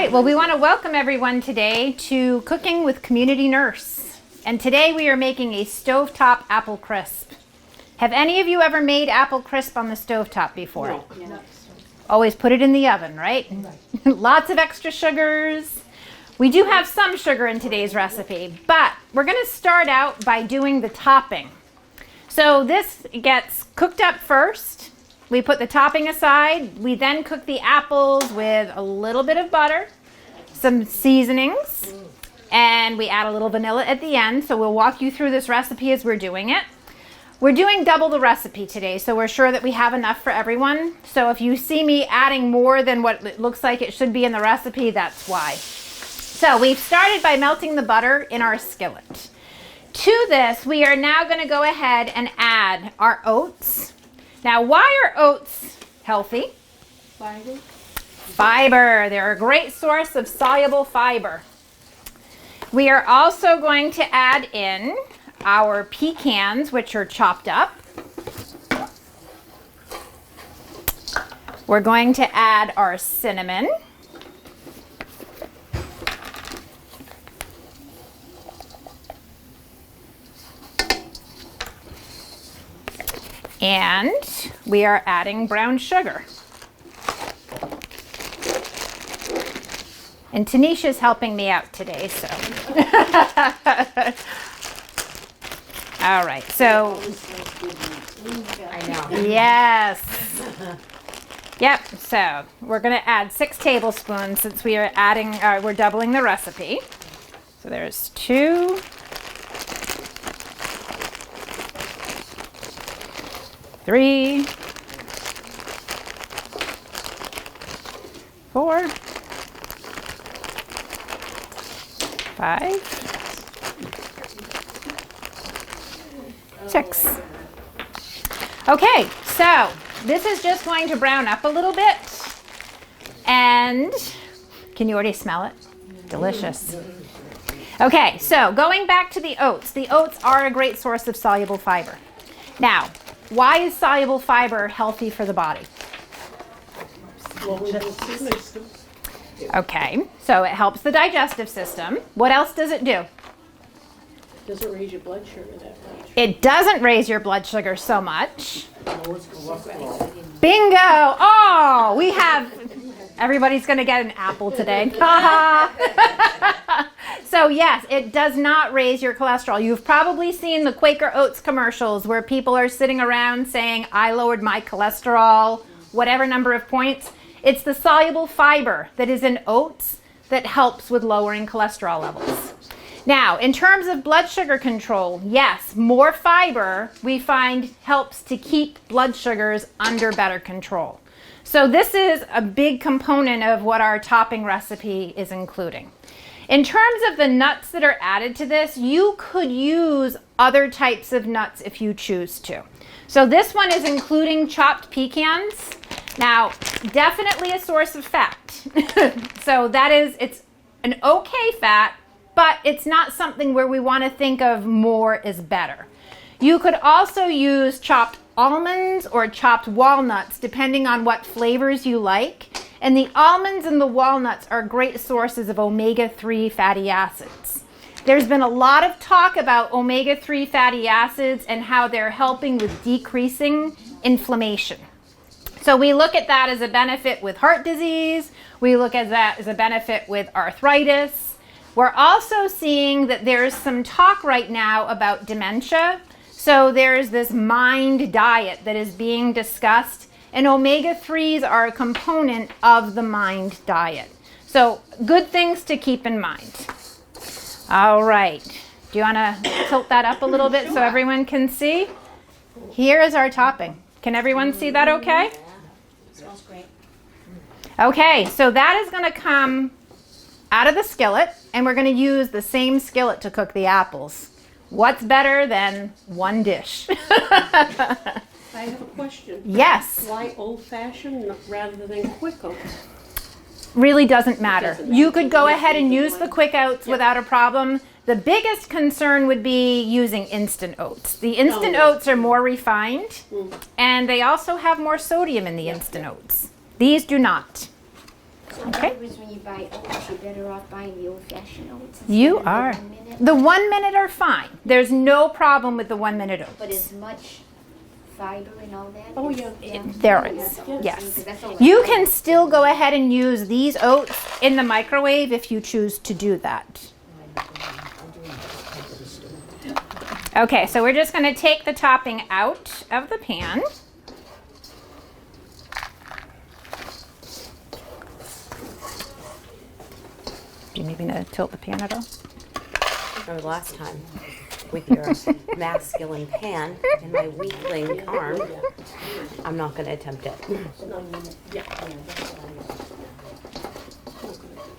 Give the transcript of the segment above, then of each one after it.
right, well, we want to welcome everyone today to Cooking with Community Nurse. And today we are making a stovetop apple crisp. Have any of you ever made apple crisp on the stovetop before? No. Yeah. Always put it in the oven, right? Lots of extra sugars. We do have some sugar in today's recipe, but we're going to start out by doing the topping. So this gets cooked up first. We put the topping aside. We then cook the apples with a little bit of butter, some seasonings, and we add a little vanilla at the end. So we'll walk you through this recipe as we're doing it. We're doing double the recipe today, so we're sure that we have enough for everyone. So if you see me adding more than what it looks like it should be in the recipe, that's why. So we've started by melting the butter in our skillet. To this, we are now going to go ahead and add our oats. Now, why are oats healthy? Fiber. They're a great source of soluble fiber. We are also going to add in our pecans, which are chopped up. We're going to add our cinnamon. And we are adding brown sugar. And Tanisha's helping me out today, so. All right, so. I know. Yes. Yep, so we're going to add 6 tablespoons since we are adding, we're doubling the recipe. So there's 2. 3, 4, 5, 6. Okay, so this is just going to brown up a little bit. And can you already smell it? Delicious. Okay, so going back to the oats. The oats are a great source of soluble fiber. Now, why is soluble fiber healthy for the body? Okay, so it helps the digestive system. What else does it do? Doesn't raise your blood sugar that much. It doesn't raise your blood sugar so much. Bingo! Oh, we have, everybody's going to get an apple today. So yes, it does not raise your cholesterol. You've probably seen the Quaker Oats commercials where people are sitting around saying, I lowered my cholesterol, whatever number of points. It's the soluble fiber that is in oats that helps with lowering cholesterol levels. Now, in terms of blood sugar control, yes, more fiber we find helps to keep blood sugars under better control. So this is a big component of what our topping recipe is including. In terms of the nuts that are added to this, you could use other types of nuts if you choose to. So this one is including chopped pecans. Now, definitely a source of fat. So that is, it's an okay fat, but it's not something where we want to think of more is better. You could also use chopped almonds or chopped walnuts, depending on what flavors you like. And the almonds and the walnuts are great sources of omega-3 fatty acids. There's been a lot of talk about omega-3 fatty acids and how they're helping with decreasing inflammation. So we look at that as a benefit with heart disease. We look at that as a benefit with arthritis. We're also seeing that there's some talk right now about dementia. So there's this MIND diet that is being discussed. And omega-3s are a component of the MIND diet. So good things to keep in mind. All right. Do you want to tilt that up a little bit so everyone can see? Here is our topping. Can everyone see that okay? Smells great. Okay, so that is going to come out of the skillet, and we're going to use the same skillet to cook the apples. What's better than one dish? I have a question. Yes. Why old-fashioned rather than quick oats? Really doesn't matter. You could go ahead and use the quick oats without a problem. The biggest concern would be using instant oats. The instant oats are more refined, and they also have more sodium in the instant oats. These do not. So in Okay. other words, when you buy oats, you're better off buying the old-fashioned oats. You instead of the are. 1 minute. The 1 minute are fine. There's no problem with the 1 minute oats. But as much fiber and all that? Oh, is- yeah. There Oh, is, yeah. yes. Because that's all You I- can still go ahead and use these oats in the microwave if you choose to do that. Okay, so we're just going to take the topping out of the pan. Do you need me to tilt the pan at all? Remember last time with your masculine pan and my weakling arm. I'm not going to attempt it. 1 minute, yeah.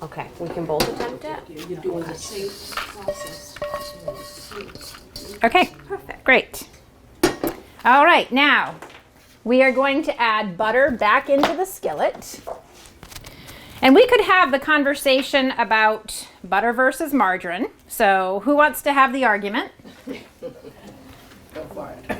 Okay, we can both attempt it. You're doing the same process. Okay, perfect. Great. All right, now we are going to add butter back into the skillet. And we could have the conversation about butter versus margarine. So who wants to have the argument? They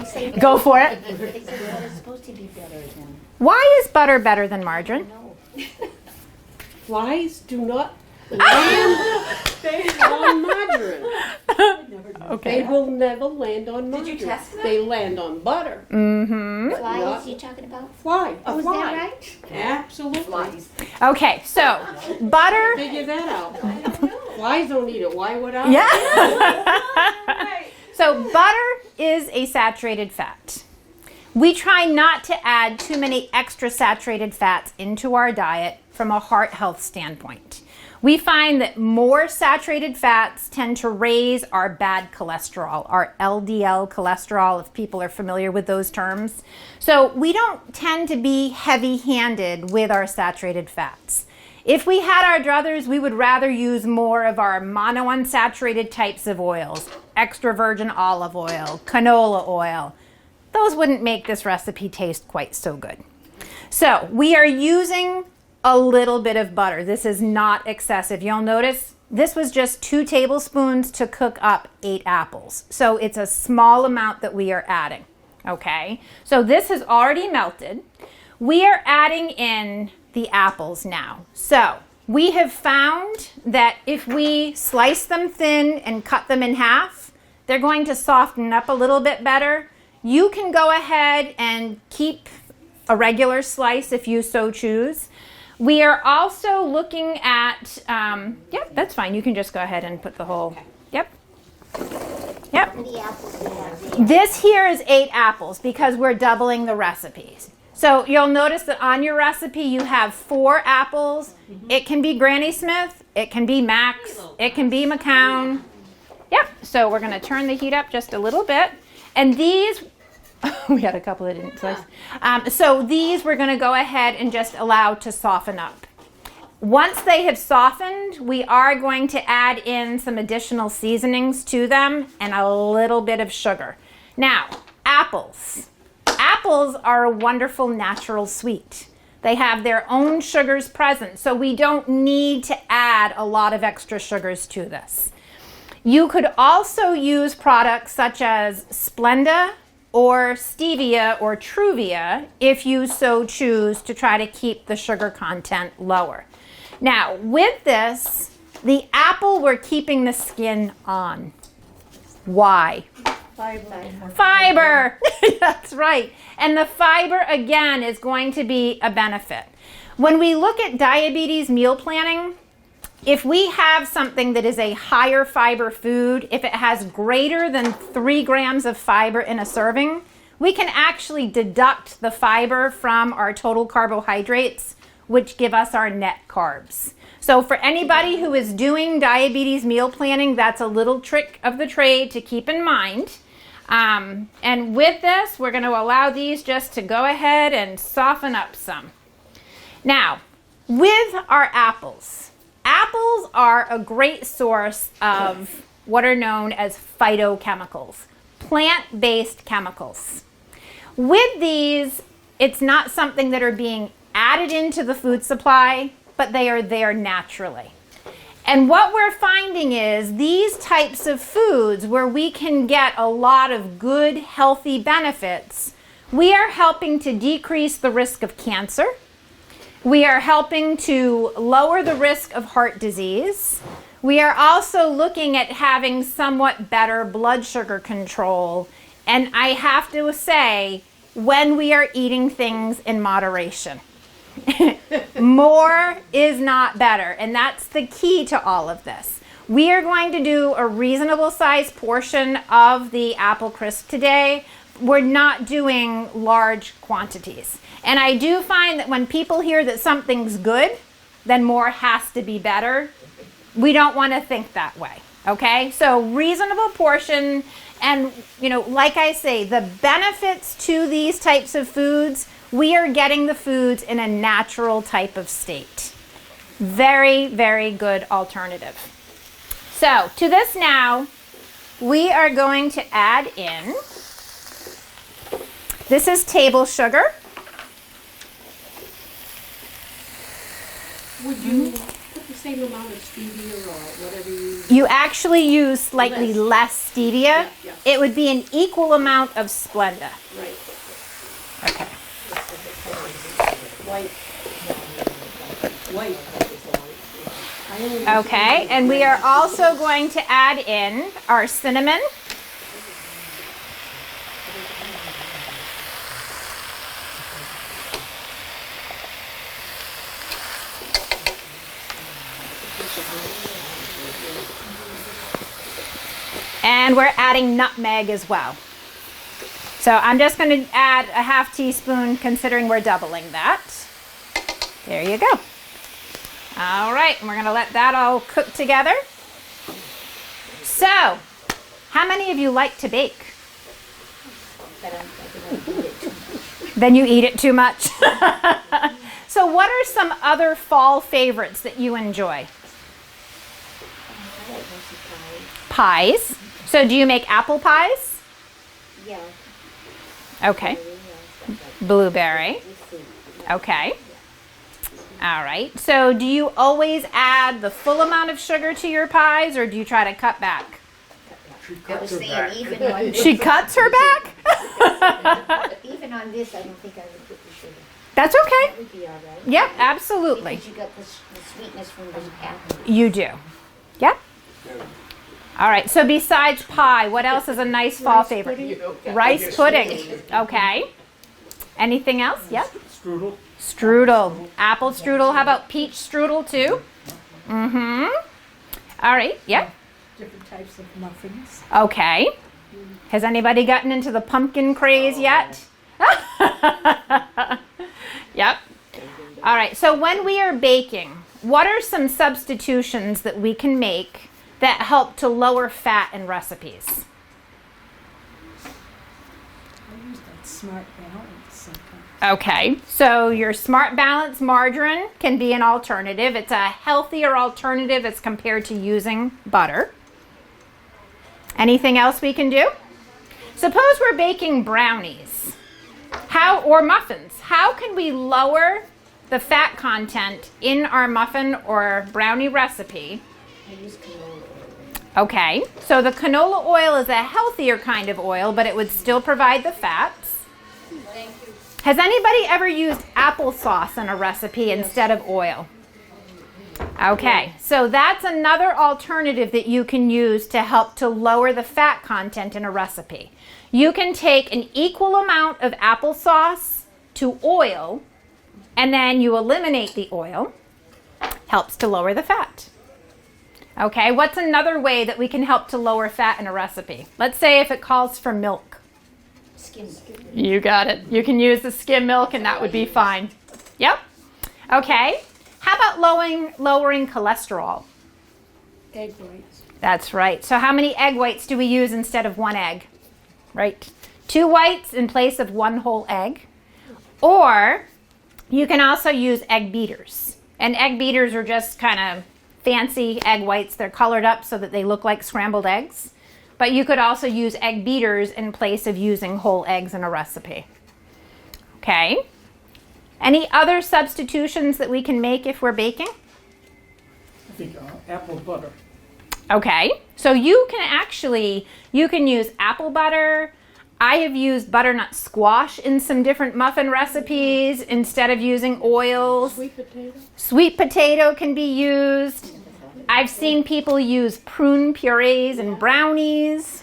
say Go for it. They say butter's supposed to be better than, Why is butter better than margarine? no. Flies do not land on margarine. They will never land on margarine. test that? They land on butter. Mm-hmm. But Flies not you're talking about? fly. A Oh, is fly. that right? Absolutely. Okay, so butter. Figure that out. Flies don't eat it. Why would I? Yeah. So butter is a saturated fat. We try not to add too many extra saturated fats into our diet from a heart health standpoint. We find that more saturated fats tend to raise our bad cholesterol, our LDL cholesterol, if people are familiar with those terms. So we don't tend to be heavy-handed with our saturated fats. If we had our druthers, we would rather use more of our monounsaturated types of oils, extra virgin olive oil, canola oil. Those wouldn't make this recipe taste quite so good. So we are using a little bit of butter. This is not excessive. You'll notice this was just 2 tablespoons to cook up 8 apples. So it's a small amount that we are adding. Okay, so this has already melted. We are adding in the apples now. So we have found that if we slice them thin and cut them in half, they're going to soften up a little bit better. You can go ahead and keep a regular slice if you so choose. We are also looking at, yep, that's fine. You can just go ahead and put the whole, yep. Yep. How many apples do you have there? This here is 8 apples because we're doubling the recipes. So you'll notice that on your recipe you have 4 apples. It can be Granny Smith, it can be Max, it can be McCown. Yep, so we're gonna turn the heat up just a little bit. And these, we had a couple that didn't slice. So these we're gonna go ahead and just allow to soften up. Once they have softened, we are going to add in some additional seasonings to them and a little bit of sugar. Now, apples. Apples are a wonderful natural sweet. They have their own sugars present, so we don't need to add a lot of extra sugars to this. You could also use products such as Splenda or Stevia or Truvia if you so choose to try to keep the sugar content lower. Now, with this, the apple we're keeping the skin on. Why? Fiber. That's right. And the fiber, again, is going to be a benefit. When we look at diabetes meal planning, if we have something that is a higher fiber food, if it has greater than 3 grams of fiber in a serving, we can actually deduct the fiber from our total carbohydrates, which give us our net carbs. So for anybody who is doing diabetes meal planning, that's a little trick of the trade to keep in mind. And with this, we're going to allow these just to go ahead and soften up some. Now, with our apples, apples are a great source of what are known as phytochemicals, plant-based chemicals. With these, it's not something that are being added into the food supply, but they are there naturally. And what we're finding is these types of foods where we can get a lot of good, healthy benefits, we are helping to decrease the risk of cancer. We are helping to lower the risk of heart disease. We are also looking at having somewhat better blood sugar control. And I have to say, when we are eating things in moderation. More is not better, and that's the key to all of this. We are going to do a reasonable sized portion of the apple crisp today. We're not doing large quantities. And I do find that when people hear that something's good, then more has to be better. We don't want to think that way, okay? So reasonable portion, and like I say, the benefits to these types of foods, we are getting the foods in a natural type of state. Very, very good alternative. So to this now, we are going to add in, this is table sugar. Would you put the same amount of stevia or whatever you? You actually use slightly less stevia. Yeah. It would be an equal amount of Splenda. Right. Okay. White. White. Okay, and we are also going to add in our cinnamon. And we're adding nutmeg as well. So I'm just going to add a half teaspoon, considering we're doubling that. There you go. All right, and we're going to let that all cook together. So, how many of you like to bake? Then you eat it too much. So what are some other fall favorites that you enjoy? Pies. So do you make apple pies? Yeah. Okay. Blueberry. Okay. All right. So do you always add the full amount of sugar to your pies, or do you try to cut back? I was saying even on this. She cuts her back? Even on this, I don't think I would put the sugar. That's okay. That would be all right. Yep, absolutely. Because you got the sweetness from the apple. You do. Yep. All right. So besides pie, what else is a nice fall favorite? Rice pudding. Okay. Anything else? Yep. Strudel. Strudel. Apple strudel. How about peach strudel too? Mm-hmm. All right. Yep. Different types of muffins. Okay. Has anybody gotten into the pumpkin craze yet? Yep. All right. So when we are baking, what are some substitutions that we can make that help to lower fat in recipes? I use that Smart Balance sometimes. Okay. So your Smart Balance margarine can be an alternative. It's a healthier alternative as compared to using butter. Anything else we can do? Suppose we're baking brownies or muffins. How can we lower the fat content in our muffin or brownie recipe? I use canola oil. Okay, so the canola oil is a healthier kind of oil, but it would still provide the fats. Thank you. Has anybody ever used applesauce in a recipe instead of oil? Okay, so that's another alternative that you can use to help to lower the fat content in a recipe. You can take an equal amount of applesauce to oil, and then you eliminate the oil. Helps to lower the fat. Okay, what's another way that we can help to lower fat in a recipe? Let's say if it calls for milk. Skim. You got it. You can use the skim milk and that would be fine. Yep. Okay. How about lowering cholesterol? Egg whites. That's right. So how many egg whites do we use instead of one egg? Right. 2 whites in place of 1 whole egg. Or you can also use egg beaters. And egg beaters are just kind of fancy egg whites. They're colored up so that they look like scrambled eggs. But you could also use egg beaters in place of using whole eggs in a recipe. Okay. Any other substitutions that we can make if we're baking? I think apple butter. Okay. So you can use apple butter. I have used butternut squash in some different muffin recipes instead of using oils. Sweet potato? Sweet potato can be used. I've seen people use prune purees and brownies.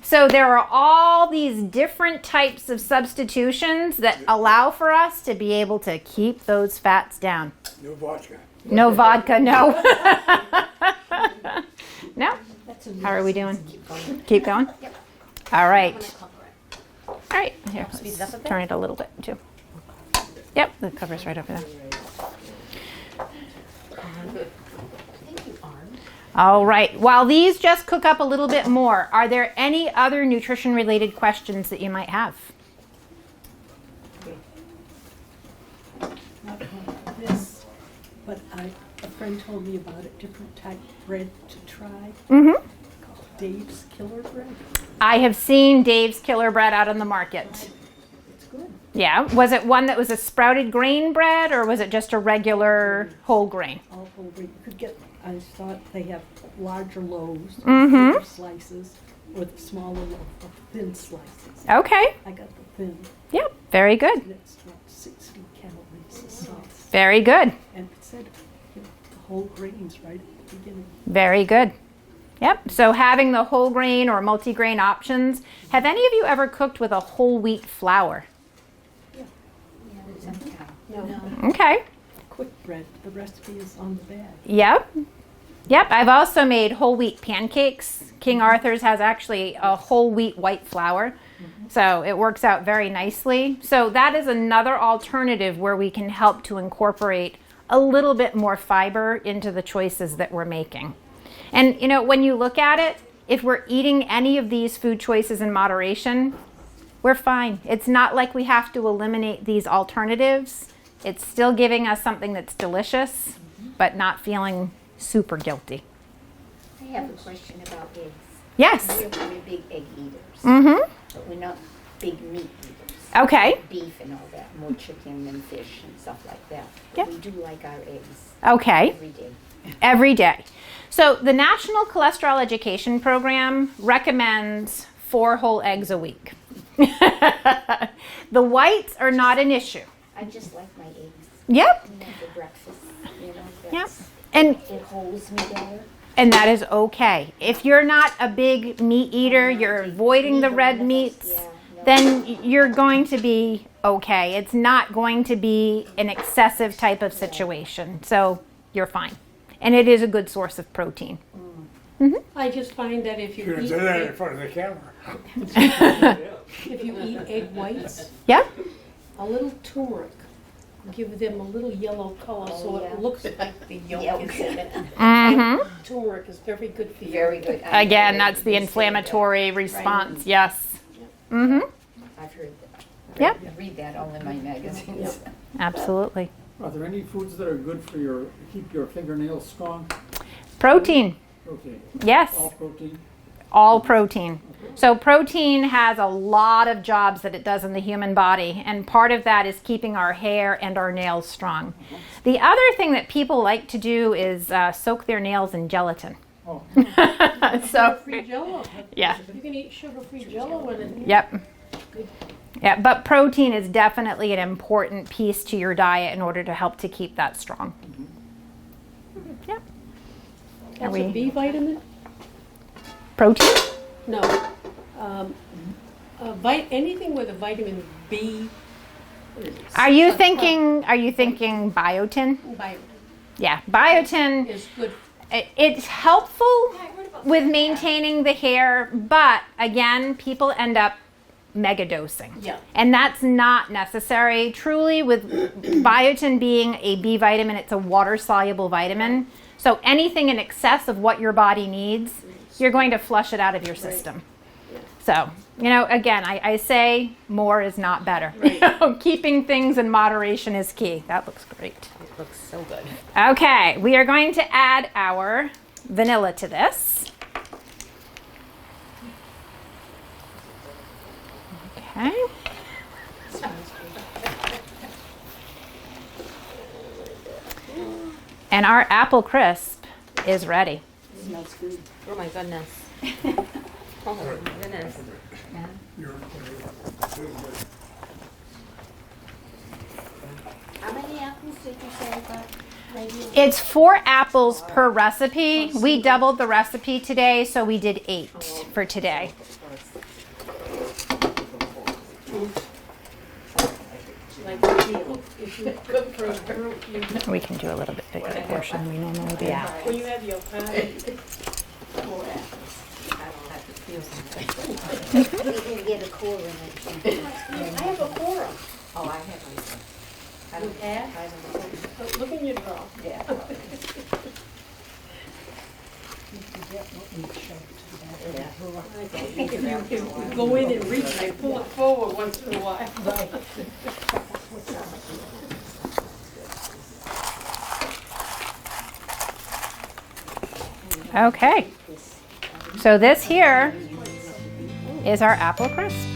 So there are all these different types of substitutions that allow for us to be able to keep those fats down. No vodka. No vodka, no. No? How are we doing? Keep going? Yep. All right. All right, here, Speed it let's up a bit? turn it a little bit too. Yep, the cover's right over there. Thank you, Arm. All right, while these just cook up a little bit more, are there any other nutrition related questions that you might have? Not this, but a friend told me about a different type of bread to try, Mm-hmm. called Dave's Killer Bread. I have seen Dave's Killer Bread out on the market. It's good. Yeah, was it one that was a sprouted grain bread or was it just a regular whole grain? All whole wheat. You could get, I thought they have larger loaves, Mhm. bigger slices, with smaller, thin slices. Okay, I got the thin, yep, very good. and it's not 60 calories a slice. Very good, And it said, you know, the whole grains right at the beginning. very good. Yep, so having the whole grain or multigrain options. Have any of you ever cooked with a whole wheat flour? No, Okay, quick bread, the recipe is on the bag. yep. Yep, I've also made whole wheat pancakes. King Arthur's has actually a whole wheat white flour. So it works out very nicely. So that is another alternative where we can help to incorporate a little bit more fiber into the choices that we're making. And you know, when you look at it, if we're eating any of these food choices in moderation, we're fine. It's not like we have to eliminate these alternatives. It's still giving us something that's delicious, but not feeling super guilty. I have a question about eggs. Yes. We're big egg eaters, Mm-hmm. but we're not big meat eaters. Okay. Like beef and all that, more chicken and fish and stuff like that. Yeah. We do like our eggs Okay. every day. Every day. So the National Cholesterol Education Program recommends 4 whole eggs a week. The whites are not an issue. I just like my eggs, Yep. you know, for breakfast, you know, Yep. that's, And it holds me better. that is okay. If you're not a big meat eater, you're avoiding the red meats, Yeah, no. then you're going to be okay. It's not going to be an excessive type of situation. So you're fine. And it is a good source of protein. I just find that if you You're gonna eat, say that in egg, front of the camera. if you eat egg whites, Yep. a little turmeric, give them a little yellow color so yeah. it looks like the yolk Yolk. is in it. Mm-hmm. Turmeric is very good for you. Very good. I Again, know that's the they say that. inflammatory response. Yes. Mm-hmm. I've heard that. Yep. I read that all in my magazines. Absolutely. Are there any foods that are good for to keep your fingernails strong? Protein. Okay, Yes. all protein. All protein. So protein has a lot of jobs that it does in the human body, and part of that is keeping our hair and our nails strong. The other thing that people like to do is soak their nails in gelatin. Oh, So, Sugar-free Jell-O. yeah. You can eat sugar-free Jell-O and it. Yep. Yeah, but protein is definitely an important piece to your diet in order to help to keep that strong. Yep. Are That's a we- B vitamin? Protein? No. Anything with a vitamin B. Are you thinking biotin? Vitamin Yeah, biotin. is good. It's helpful with maintaining the hair, but again, people end up mega dosing. Yeah. And that's not necessary. Truly, with biotin being a B vitamin, it's a water soluble vitamin. So anything in excess of what your body needs, you're going to flush it out of your system. So, you know, again, I say more is not better. You know, keeping things in moderation is key. That looks great. It looks so good. Okay, we are going to add our vanilla to this. Okay. And our apple crisp is ready. Smells good. Oh my goodness. Oh my goodness. goodness. How many apples did you say about? Maybe It's 4 apples per recipe. We doubled the recipe today, so we did 8 for today. Like if you cook for a girl, We can do a little bit bigger portion than we normally do. Yeah. when you have your pie. we can get a quarter in it. I have a quarter. Oh, I have one. You have? Look in your drawer. Yeah. If you go in and reach, I pull it forward once in a while. Okay. So this here is our apple crisp.